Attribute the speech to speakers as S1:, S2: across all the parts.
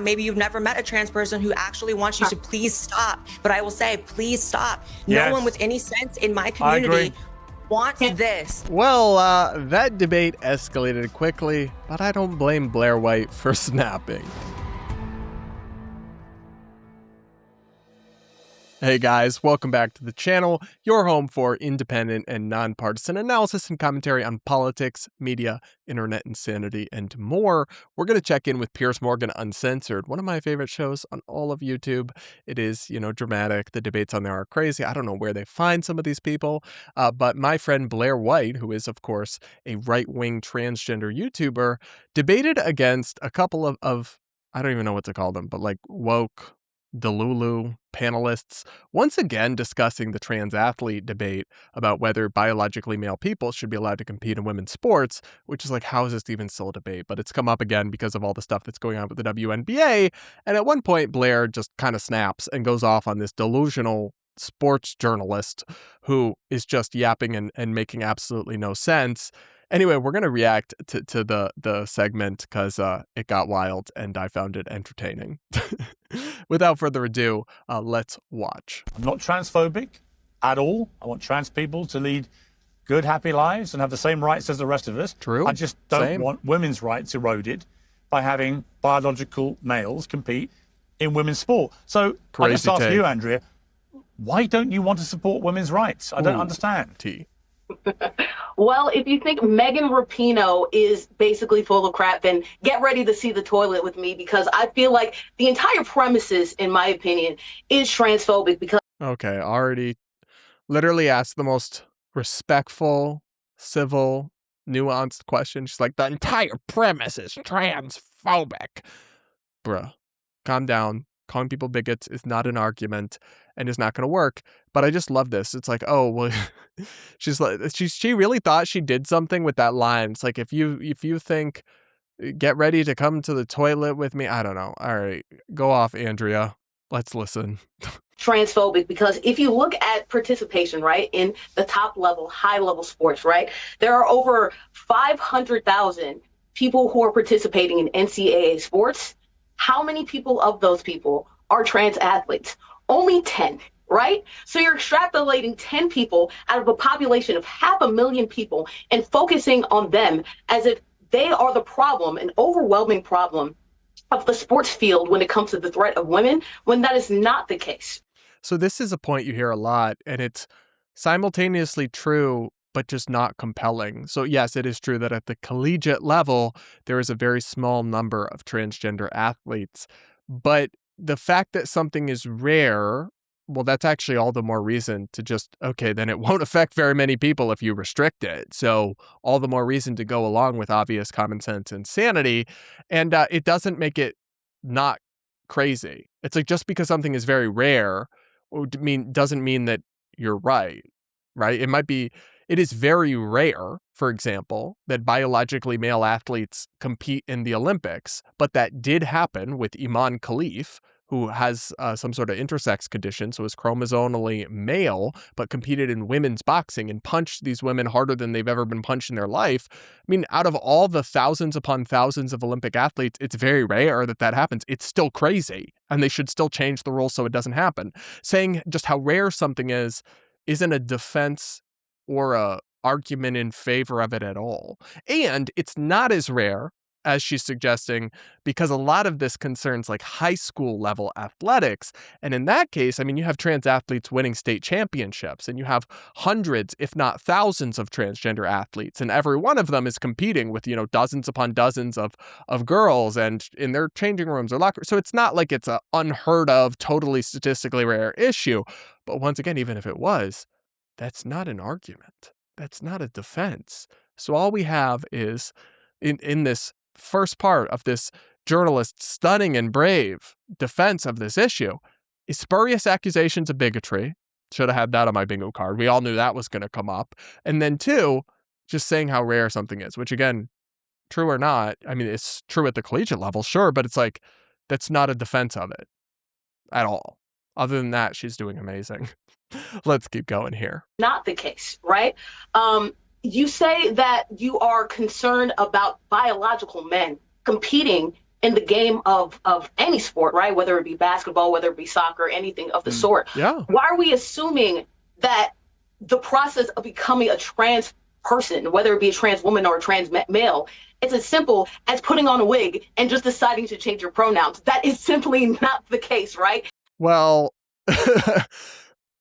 S1: Maybe you've never met a trans person who actually wants you to please stop. But I will say, please stop.
S2: Yes.
S1: No one with any sense in my community wants this.
S3: Well, that debate escalated quickly, but I don't blame Blaire White for snapping. Hey guys, welcome back to the channel, your home for independent and nonpartisan analysis and commentary on politics, media, internet insanity, and more. We're going to check in with Piers Morgan Uncensored, one of my favorite shows on all of YouTube. It is, dramatic. The debates on there are crazy. I don't know where they find some of these people, but my friend Blaire White, who is, of course, a right-wing transgender YouTuber, debated against a couple of I don't even know what to call them, but like woke Delulu panelists, once again discussing the trans athlete debate about whether biologically male people should be allowed to compete in women's sports, which is like, how is this even still a debate? But it's come up again because of all the stuff that's going on with the WNBA. And at one point, Blaire just kind of snaps and goes off on this delusional sports journalist who is just yapping and making absolutely no sense. Anyway, we're going to react to the segment because it got wild and I found it entertaining. Without further ado, let's watch.
S2: I'm not transphobic at all. I want trans people to lead good, happy lives and have the same rights as the rest of us.
S3: True.
S2: I just don't want women's rights eroded by having biological males compete in women's sport. So I just ask you, Andrea, why don't you want to support women's rights? I don't understand.
S4: Well, if you think Megan Rapinoe is basically full of crap, then get ready to see the toilet with me, because I feel like the entire premises, in my opinion, is transphobic. Because
S3: okay, already literally asked the most respectful, civil, nuanced question. She's like, the entire premise is transphobic. Bruh, calm down. Calling people bigots is not an argument and is not going to work. But I just love this. It's like, oh, well, she really thought she did something with that line. It's like, if you think, get ready to come to the toilet with me. I don't know. All right, go off, Andrea. Let's listen.
S4: Transphobic, because if you look at participation, right, in the top level, high level sports, right, there are over 500,000 people who are participating in NCAA sports. How many people of those people are trans athletes? Only 10, right? So you're extrapolating 10 people out of a population of 500,000 people and focusing on them as if they are the problem, an overwhelming problem of the sports field when it comes to the threat of women, when that is not the case.
S3: So this is a point you hear a lot, and it's simultaneously true, but just not compelling. So yes, it is true that at the collegiate level, there is a very small number of transgender athletes. But the fact that something is rare, well, that's actually all the more reason to just, okay, then it won't affect very many people if you restrict it. So all the more reason to go along with obvious common sense and sanity. And it doesn't make it not crazy. It's like, just because something is very rare doesn't mean that you're right? It is very rare, for example, that biologically male athletes compete in the Olympics, but that did happen with Iman Khalif, who has some sort of intersex condition, so is chromosomally male, but competed in women's boxing and punched these women harder than they've ever been punched in their life. I mean, out of all the thousands upon thousands of Olympic athletes, it's very rare that happens. It's still crazy, and they should still change the rules so it doesn't happen. Saying just how rare something isn't a defense or a argument in favor of it at all. And it's not as rare as she's suggesting, because a lot of this concerns like high school level athletics. And in that case, I mean, you have trans athletes winning state championships, and you have hundreds, if not thousands, of transgender athletes. And every one of them is competing with, dozens upon dozens of girls and in their changing rooms or lockers. So it's not like it's a unheard of, totally statistically rare issue. But once again, even if it was, that's not an argument. That's not a defense. So all we have is, in this first part of this journalist's stunning and brave defense of this issue, is spurious accusations of bigotry. Should have had that on my bingo card. We all knew that was going to come up. And then two, just saying how rare something is, which again, true or not, I mean, it's true at the collegiate level, sure, but it's like, that's not a defense of it at all. Other than that, she's doing amazing. Let's keep going here.
S4: Not the case, right? You say that you are concerned about biological men competing in the game of any sport, right? Whether it be basketball, whether it be soccer, anything of the sort.
S3: Yeah.
S4: Why are we assuming that the process of becoming a trans person, whether it be a trans woman or a trans male, it's as simple as putting on a wig and just deciding to change your pronouns? That is simply not the case, right?
S3: Well,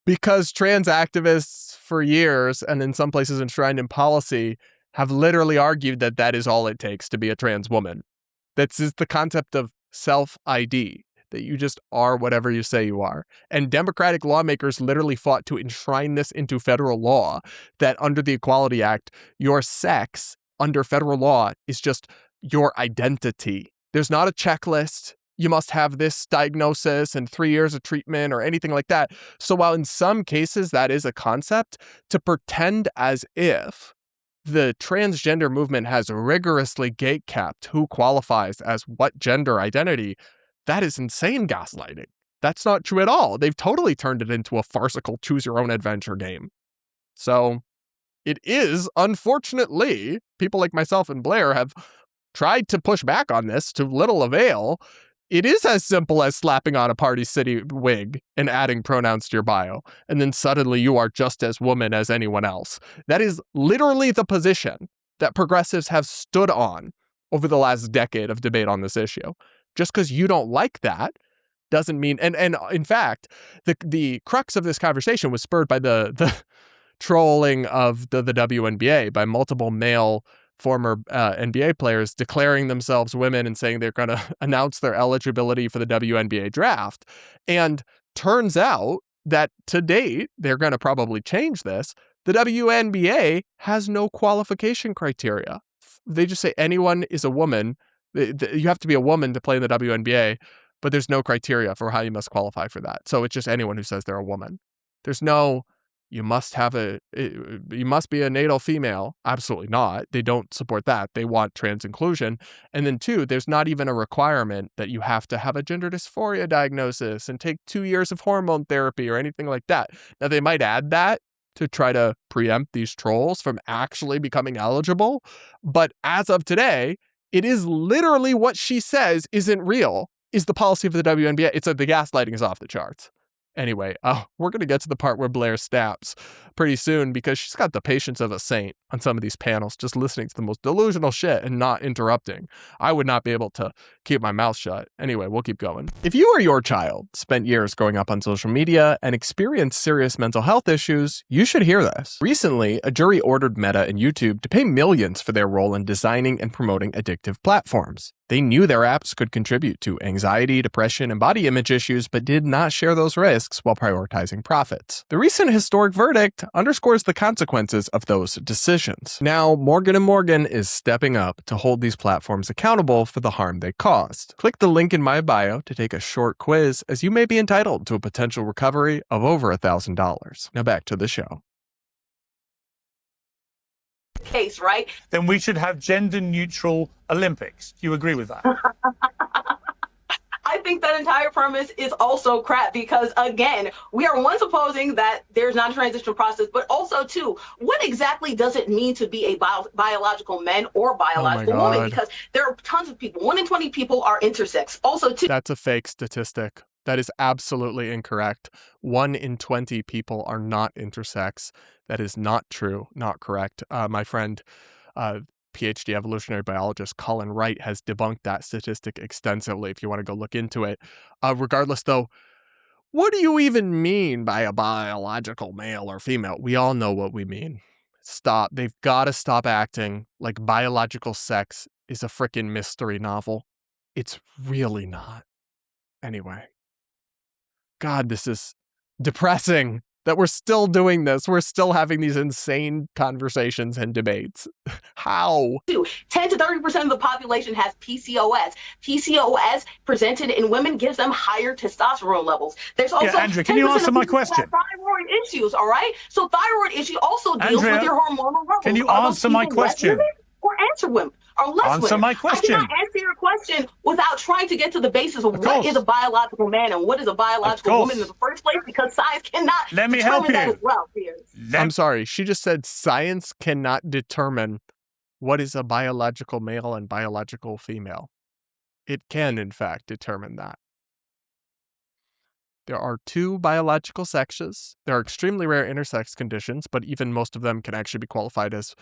S3: because trans activists for years, and in some places enshrined in policy, have literally argued that that is all it takes to be a trans woman. That's just the concept of self-ID, that you just are whatever you say you are. And Democratic lawmakers literally fought to enshrine this into federal law, that under the Equality Act, your sex under federal law is just your identity. There's not a checklist. You must have this diagnosis and 3 years of treatment or anything like that. So while in some cases that is a concept, to pretend as if the transgender movement has rigorously gatekept who qualifies as what gender identity, that is insane gaslighting. That's not true at all. They've totally turned it into a farcical choose-your-own-adventure game. So it is, unfortunately, people like myself and Blaire have tried to push back on this to little avail. It is as simple as slapping on a Party City wig and adding pronouns to your bio, and then suddenly you are just as woman as anyone else. That is literally the position that progressives have stood on over the last decade of debate on this issue. Just because you don't like that doesn't mean, and in fact, the crux of this conversation was spurred by the trolling of the WNBA by multiple male former NBA players declaring themselves women and saying they're going to announce their eligibility for the WNBA draft. And turns out that to date, they're going to probably change this. The WNBA has no qualification criteria. They just say anyone is a woman. You have to be a woman to play in the WNBA, but there's no criteria for how you must qualify for that. So it's just anyone who says they're a woman. There's no, you must be a natal female. Absolutely not. They don't support that. They want trans inclusion. And then 2, there's not even a requirement that you have to have a gender dysphoria diagnosis and take 2 years of hormone therapy or anything like that. Now, they might add that to try to preempt these trolls from actually becoming eligible. But as of today, it is literally what she says isn't real, is the policy of the WNBA. It's the gaslighting is off the charts. Anyway, we're going to get to the part where Blaire snaps pretty soon because she's got the patience of a saint on some of these panels, just listening to the most delusional shit and not interrupting. I would not be able to keep my mouth shut. Anyway, we'll keep going. If you or your child spent years growing up on social media and experienced serious mental health issues, you should hear this. Recently, a jury ordered Meta and YouTube to pay millions for their role in designing and promoting addictive platforms. They knew their apps could contribute to anxiety, depression, and body image issues, but did not share those risks while prioritizing profits. The recent historic verdict underscores the consequences of those decisions. Now, Morgan & Morgan is stepping up to hold these platforms accountable for the harm they caused. Click the link in my bio to take a short quiz, as you may be entitled to a potential recovery of over $1,000. Now back to the show.
S4: Case, right?
S2: Then we should have gender-neutral Olympics. Do you agree with that?
S4: I think that entire premise is also crap because, again, we are one supposing that there's not a transition process, but also, 2, what exactly does it mean to be a biological man or biological woman? Because there are tons of people. 1 in 20 people are intersex. Also, 2.
S3: That's a fake statistic. That is absolutely incorrect. 1 in 20 people are not intersex. That is not true, not correct. My friend, PhD evolutionary biologist Colin Wright has debunked that statistic extensively if you want to go look into it. Regardless, though, what do you even mean by a biological male or female? We all know what we mean. Stop. They've got to stop acting like biological sex is a frickin' mystery novel. It's really not. Anyway. God, this is depressing that we're still doing this. We're still having these insane conversations and debates. How?
S4: 10 to 30% of the population has PCOS. PCOS presented in women gives them higher testosterone levels. There's also
S2: Andrea, can you answer my question?
S4: Thyroid issues, all right? So thyroid issue also deals with your hormonal levels.
S2: Can you answer my question?
S4: Or answer women. Or less
S2: answer
S4: women.
S2: my question.
S4: I cannot answer your question without trying to get to the basis of what is a biological man and what is a biological woman in the first place, because science cannot determine that as well, Piers.
S3: I'm sorry. She just said science cannot determine what is a biological male and biological female. it can, in fact, determine that. There are 2 biological sexes. There are extremely rare intersex conditions, but even most of them can actually be qualified as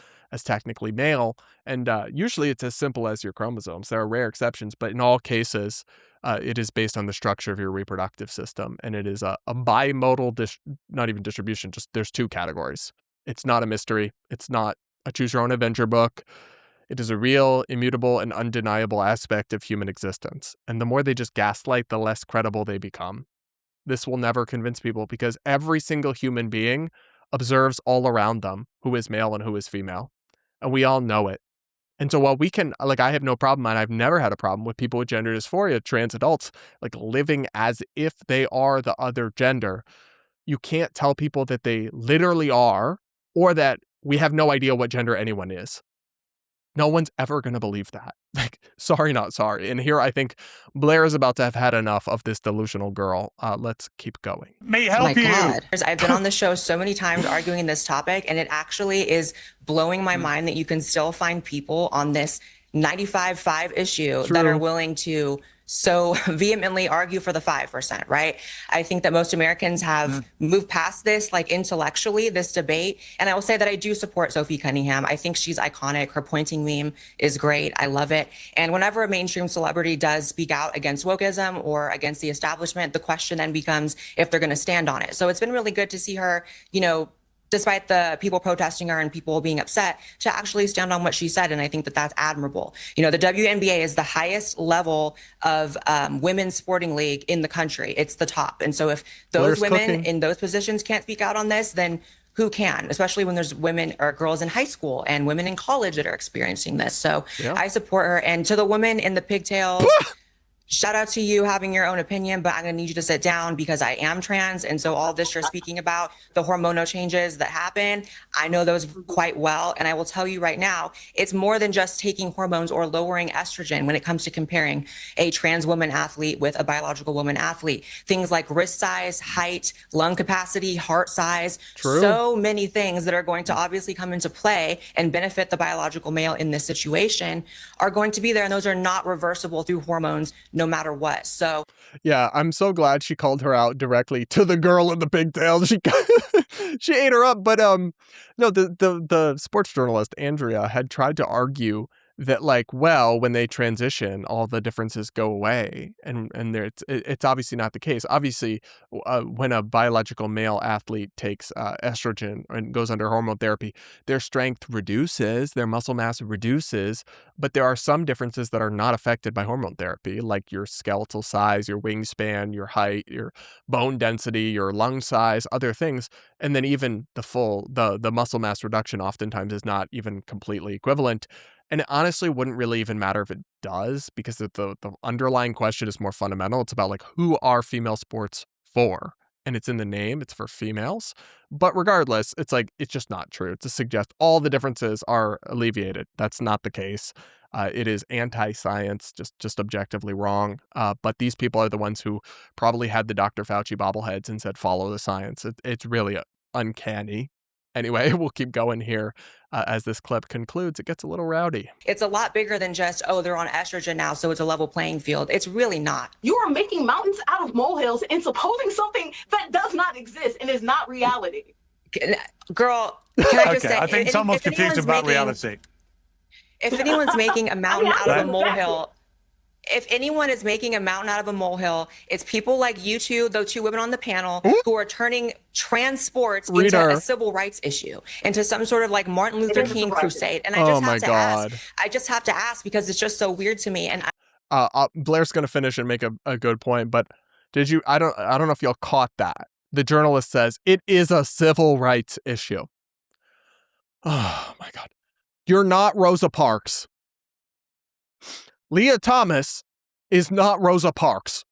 S3: technically male. And usually it's as simple as your chromosomes. There are rare exceptions, but in all cases, it is based on the structure of your reproductive system. And it is a bimodal, not even distribution, just there's 2 categories. It's not a mystery. It's not a choose your own adventure book. It is a real, immutable, and undeniable aspect of human existence. And the more they just gaslight, the less credible they become. This will never convince people because every single human being observes all around them who is male and who is female. And we all know it. And so while we can, like, I have no problem, and I've never had a problem with people with gender dysphoria, trans adults, like living as if they are the other gender, you can't tell people that they literally are or that we have no idea what gender anyone is. No one's ever going to believe that. Like, sorry, not sorry. And here I think Blaire is about to have had enough of this delusional girl. Let's keep going.
S2: Me help you.
S1: God. I've been on the show so many times arguing this topic, and it actually is blowing my mind that you can still find people on this 95-5 issue that are willing to so vehemently argue for the 5%, right? I think that most Americans have moved past this, like intellectually, this debate. And I will say that I do support Sophie Cunningham. I think she's iconic. Her pointing meme is great. I love it. And whenever a mainstream celebrity does speak out against wokeism or against the establishment, the question then becomes if they're going to stand on it. So it's been really good to see her, you know, despite the people protesting her and people being upset, to actually stand on what she said. And I think that that's admirable. You know, the WNBA is the highest level of women's sporting league in the country. It's the top. And so if those women in those positions can't speak out on this, then who can, especially when there's women or girls in high school and women in college that are experiencing this. So I support her. And to the women in the pigtails, shout out to you having your own opinion, but I'm going to need you to sit down because I am trans. And so all this you're speaking about, the hormonal changes that happen, I know those quite well. And I will tell you right now, it's more than just taking hormones or lowering estrogen when it comes to comparing a trans woman athlete with a biological woman athlete. Things like wrist size, height, lung capacity, heart size, so many things that are going to obviously come into play and benefit the biological male in this situation are going to be there. And those are not reversible through hormones, no matter what. So
S3: yeah, I'm so glad she called her out directly to the girl in the pigtails. She ate her up. But no, the sports journalist Andrea had tried to argue that, like, well, when they transition, all the differences go away, and it's obviously not the case. Obviously, when a biological male athlete takes estrogen and goes under hormone therapy, their strength reduces, their muscle mass reduces, but there are some differences that are not affected by hormone therapy, like your skeletal size, your wingspan, your height, your bone density, your lung size, other things, and then even the muscle mass reduction oftentimes is not even completely equivalent. And it honestly wouldn't really even matter if it does, because the underlying question is more fundamental. It's about, like, who are female sports for? And it's in the name, it's for females. But regardless, it's like, it's just not true to suggest all the differences are alleviated. That's not the case. It is anti-science, just objectively wrong. But these people are the ones who probably had the Dr. Fauci bobbleheads and said, follow the science. It's really uncanny. Anyway, we'll keep going here as this clip concludes. It gets a little rowdy.
S1: It's a lot bigger than just, oh, they're on estrogen now, so it's a level playing field. It's really not.
S4: You are making mountains out of molehills and supposing something that does not exist and is not reality.
S1: Girl, can I just say?
S2: I think someone's confused about reality.
S1: If anyone's making a mountain out of a molehill, if anyone is making a mountain out of a molehill, it's people like you two, those 2 women on the panel, who are turning trans sports into a civil rights issue, into some sort of like Martin Luther King crusade. And I just have to ask because it's just so weird to me. And
S3: Blaire's going to finish and make a good point, but did you? I don't know if y'all caught that. The journalist says it is a civil rights issue. Oh my God, you're not Rosa Parks. Leah Thomas is not Rosa Parks.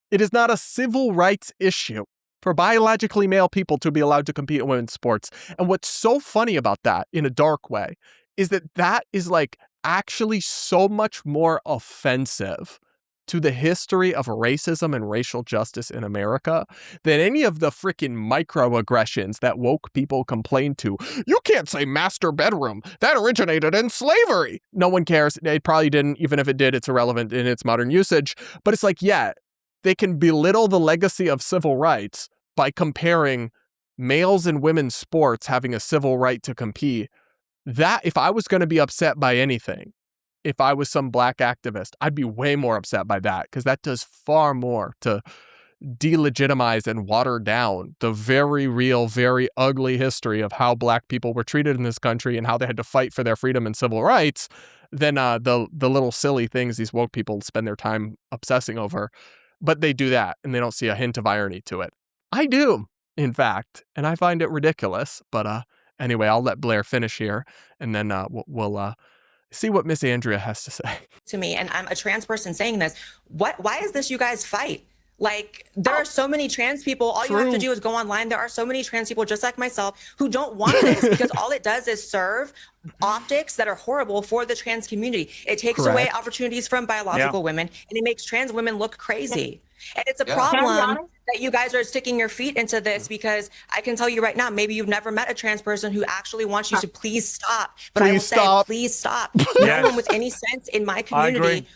S3: It is not a civil rights issue for biologically male people to be allowed to compete in women's sports. And what's so funny about that, in a dark way, is that is like actually so much more offensive to the history of racism and racial justice in America than any of the freaking microaggressions that woke people complain to. You can't say master bedroom. That originated in slavery. No one cares. It probably didn't. Even if it did, it's irrelevant in its modern usage. But it's like, yeah, they can belittle the legacy of civil rights by comparing males and women's sports having a civil right to compete. That, if I was going to be upset by anything, if I was some black activist, I'd be way more upset by that, because that does far more to delegitimize and water down the very real, very ugly history of how black people were treated in this country and how they had to fight for their freedom and civil rights than the little silly things these woke people spend their time obsessing over. But they do that, and they don't see a hint of irony to it. I do, in fact, and I find it ridiculous. But anyway, I'll let Blaire finish here, and then we'll see what Miss Andrea has to say.
S1: To me, and I'm a trans person saying this, why is this you guys fight? Like, there are so many trans people. All you have to do is go online. There are so many trans people just like myself who don't want this, because all it does is serve optics that are horrible for the trans community. It takes away opportunities from biological women, and it makes trans women look crazy. And it's a problem that you guys are sticking your feet into this, because I can tell you right now, maybe you've never met a trans person who actually wants you to please stop. But I will say, please stop. No one with any sense in my community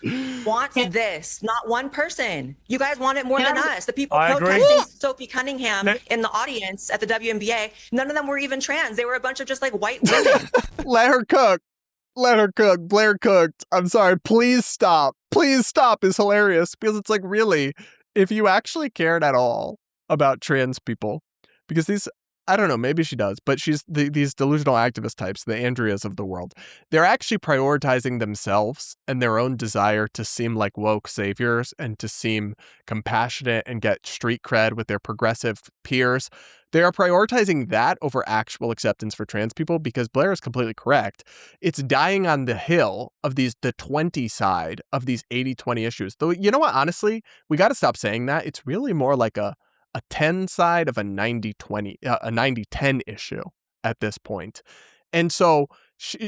S1: wants this. Not one person. You guys want it more than us. The people protesting Sophie Cunningham in the audience at the WNBA, none of them were even trans. They were a bunch of just like white women.
S3: Let her cook. Let her cook. Blaire cooked. I'm sorry. Please stop. Please stop is hilarious, because it's like, really, if you actually cared at all about trans people, because these, I don't know, maybe she does, but these delusional activist types, the Andreas of the world, they're actually prioritizing themselves and their own desire to seem like woke saviors and to seem compassionate and get street cred with their progressive peers. They are prioritizing that over actual acceptance for trans people, because Blaire is completely correct. It's dying on the hill of the 20 side of these 80-20 issues. Though, you know what, honestly, we got to stop saying that. It's really more like a 10 side of a 90-20, a 90-10 issue at this point. And so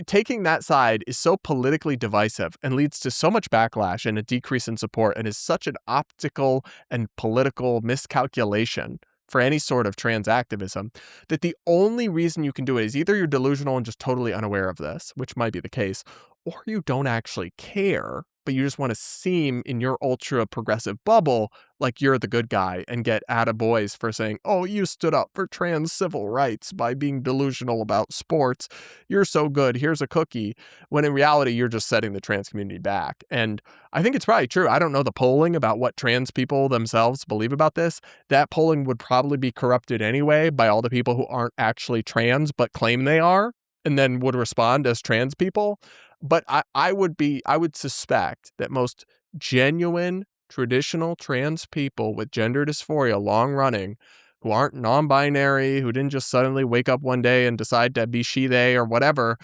S3: taking that side is so politically divisive and leads to so much backlash and a decrease in support, and is such an optical and political miscalculation for any sort of trans activism, that the only reason you can do it is either you're delusional and just totally unaware of this, which might be the case, or you don't actually care, but you just want to seem in your ultra progressive bubble like you're the good guy and get attaboys for saying, oh, you stood up for trans civil rights by being delusional about sports. You're so good. Here's a cookie. When in reality, you're just setting the trans community back. And I think it's probably true. I don't know the polling about what trans people themselves believe about this. That polling would probably be corrupted anyway by all the people who aren't actually trans but claim they are, and then would respond as trans people. But I would suspect that most genuine, traditional trans people with gender dysphoria long running, who aren't non-binary, who didn't just suddenly wake up one day and decide to be she, they, or whatever,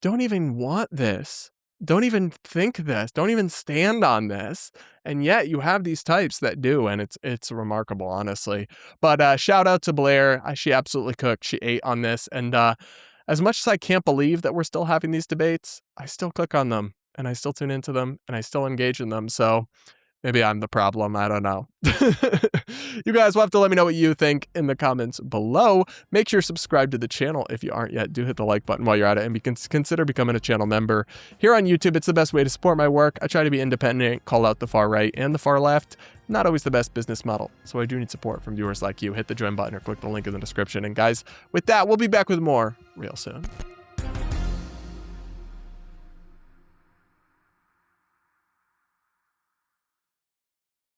S3: don't even want this. Don't even think this. Don't even stand on this. And yet you have these types that do, and it's remarkable, honestly. But shout out to Blaire. She absolutely cooked. She ate on this. And as much as I can't believe that we're still having these debates, I still click on them, and I still tune into them, and I still engage in them. So maybe I'm the problem. I don't know. You guys will have to let me know what you think in the comments below. Make sure you subscribe to the channel if you aren't yet. Do hit the like button while you're at it, and consider becoming a channel member. Here on YouTube, it's the best way to support my work. I try to be independent, call out the far right and the far left. Not always the best business model, so I do need support from viewers like you. Hit the join button or click the link in the description. And guys, with that, we'll be back with more real soon.